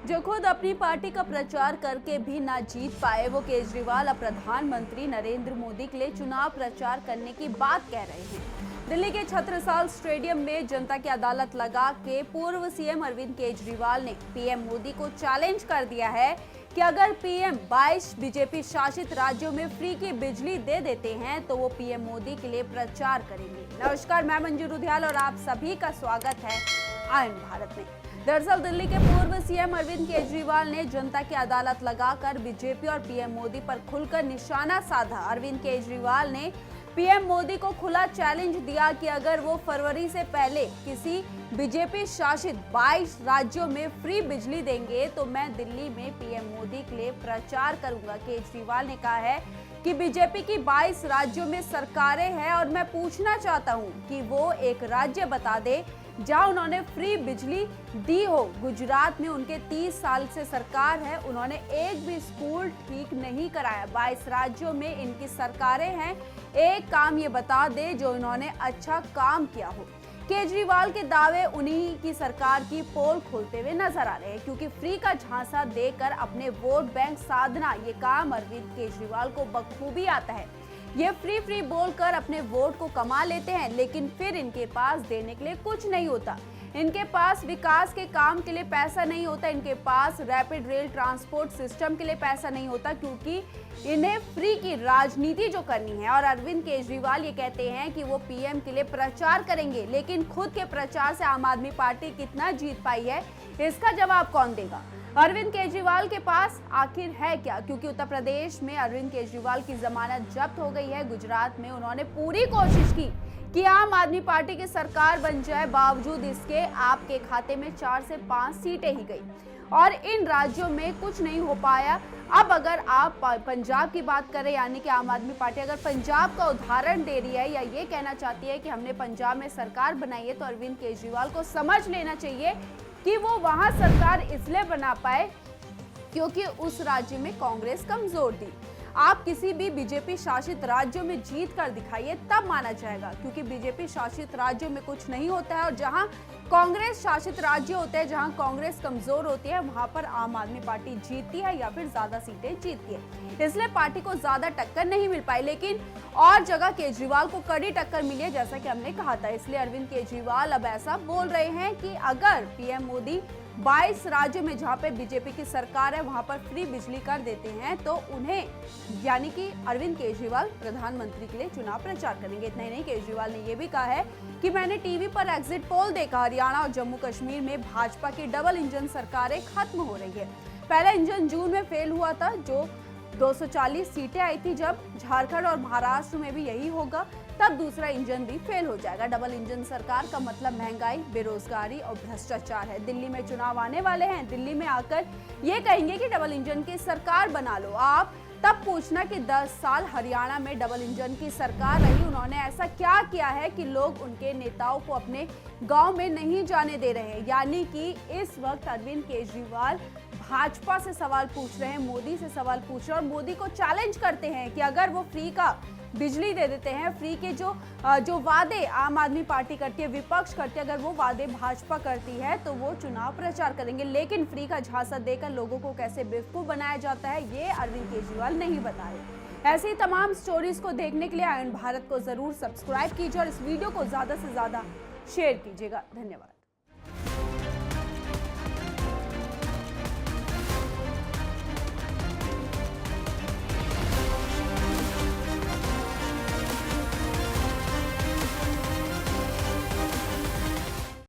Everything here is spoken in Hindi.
जो खुद अपनी पार्टी का प्रचार करके भी ना जीत पाए, वो केजरीवाल अब प्रधानमंत्री नरेंद्र मोदी के लिए चुनाव प्रचार करने की बात कह रहे हैं। दिल्ली के छत्रसाल स्टेडियम में जनता की अदालत लगा के पूर्व सीएम अरविंद केजरीवाल ने पीएम मोदी को चैलेंज कर दिया है कि अगर पीएम 22 बीजेपी शासित राज्यों में फ्री की बिजली दे देते हैं तो वो पीएम मोदी के लिए प्रचार करेंगे। नमस्कार, मैं मंजू रुधियाल और आप सभी का स्वागत है आयन भारत में। दरअसल दिल्ली के पूर्व सीएम अरविंद केजरीवाल ने जनता की अदालत लगाकर बीजेपी और पीएम मोदी पर खुलकर निशाना साधा। अरविंद केजरीवाल ने पीएम मोदी को खुला चैलेंज दिया कि अगर वो फरवरी से पहले किसी बीजेपी शासित 22 राज्यों में फ्री बिजली देंगे तो मैं दिल्ली में पीएम मोदी के लिए प्रचार करूंगा। केजरीवाल ने कहा है कि बीजेपी की 22 राज्यों में सरकारें हैं और मैं पूछना चाहता हूं कि वो एक राज्य बता दे जहां उन्होंने फ्री बिजली दी हो। गुजरात में उनके 30 साल से सरकार है, उन्होंने एक भी स्कूल ठीक नहीं कराया। 22 राज्यों में इनकी सरकारें हैं, एक काम ये बता दे जो इन्होंने अच्छा काम किया हो। केजरीवाल के दावे उन्हीं की सरकार की पोल खोलते हुए नजर आ रहे हैं, क्योंकि फ्री का झांसा देकर अपने वोट बैंक साधना, ये काम अरविंद केजरीवाल को बखूबी आता है। ये फ्री बोलकर अपने वोट को कमा लेते हैं, लेकिन फिर इनके पास देने के लिए कुछ नहीं होता। इनके पास विकास के काम के लिए पैसा नहीं होता, इनके पास रैपिड रेल ट्रांसपोर्ट सिस्टम के लिए पैसा नहीं होता, क्योंकि इन्हें फ्री की राजनीति जो करनी है। और अरविंद केजरीवाल ये कहते हैं कि वो पीएम के लिए प्रचार करेंगे, लेकिन खुद के प्रचार से आम आदमी पार्टी कितना जीत पाई है, इसका जवाब कौन देगा? अरविंद केजरीवाल के पास आखिर है क्या? क्योंकि उत्तर प्रदेश में अरविंद केजरीवाल की जमानत जब्त हो गई है। गुजरात में उन्होंने पूरी कोशिश की कि आम आदमी पार्टी की सरकार बन जाए, बावजूद इसके आपके खाते में 4 से 5 सीटें ही गई और इन राज्यों में कुछ नहीं हो पाया। अब अगर आप पंजाब की बात करें, यानी कि आम आदमी पार्टी अगर पंजाब का उदाहरण दे रही है या ये कहना चाहती है कि हमने पंजाब में सरकार बनाई है, तो अरविंद केजरीवाल को समझ लेना चाहिए कि वो वहां सरकार इसलिए बना पाए क्योंकि उस राज्य में कांग्रेस कमजोर थी। आप किसी भी बीजेपी शासित राज्यों में जीत कर दिखाइए, तब माना जाएगा, क्योंकि बीजेपी शासित राज्यों में कुछ नहीं होता है और जहां कांग्रेस शासित राज्य होते हैं, जहां कांग्रेस कमजोर होती है, वहां पर आम आदमी पार्टी जीतती है या फिर ज्यादा सीटें जीतती है। इसलिए पार्टी को ज्यादा टक्कर नहीं मिल पाई, लेकिन और जगह केजरीवाल को कड़ी टक्कर मिली है, जैसा कि हमने कहा था। इसलिए अरविंद केजरीवाल अब ऐसा बोल रहे हैं कि अगर पीएम मोदी 22 राज्यों में जहां पे बीजेपी की सरकार है वहां पर फ्री बिजली कर देते हैं तो उन्हें, यानी कि अरविंद केजरीवाल प्रधानमंत्री के लिए चुनाव प्रचार करेंगे। इतना ही नहीं, केजरीवाल ने यह भी कहा है कि मैंने टीवी पर एग्जिट पोल देखा, हरियाणा और जम्मू कश्मीर में भाजपा की डबल इंजन सरकारें खत्म हो रही है। पहला इंजन जून में फेल हुआ था, जो 240 सीटें आई थी। जब झारखंड और महाराष्ट्र में भी यही होगा, तब दूसरा इंजन भी फेल हो जाएगा। डबल इंजन सरकार का मतलब महंगाई, बेरोजगारी और भ्रष्टाचार है। दिल्ली में चुनाव आने वाले हैं, दिल्ली में आकर ये कहेंगे कि डबल इंजन की सरकार बना लो। आप तब पूछना कि 10 साल हरियाणा में डबल इंजन की सरकार रही, उन्होंने ऐसा क्या किया है कि लोग उनके नेताओं को अपने गांव में नहीं जाने दे रहे हैं। यानी कि इस वक्त अरविंद केजरीवाल भाजपा से सवाल पूछ रहे हैं, मोदी से सवाल पूछ रहे हैं और मोदी को चैलेंज करते हैं कि अगर वो फ्री का बिजली दे देते हैं, फ्री के जो वादे आम आदमी पार्टी करती है, विपक्ष करती है, अगर वो वादे भाजपा करती है तो वो चुनाव प्रचार करेंगे। लेकिन फ्री का झांसा देकर लोगों को कैसे बेवकूफ बनाया जाता है, ये अरविंद केजरीवाल नहीं बता रहे। ऐसी ही तमाम स्टोरीज को देखने के लिए आयन भारत को जरूर सब्सक्राइब कीजिए और इस वीडियो को ज्यादा से ज्यादा शेयर कीजिएगा। धन्यवाद।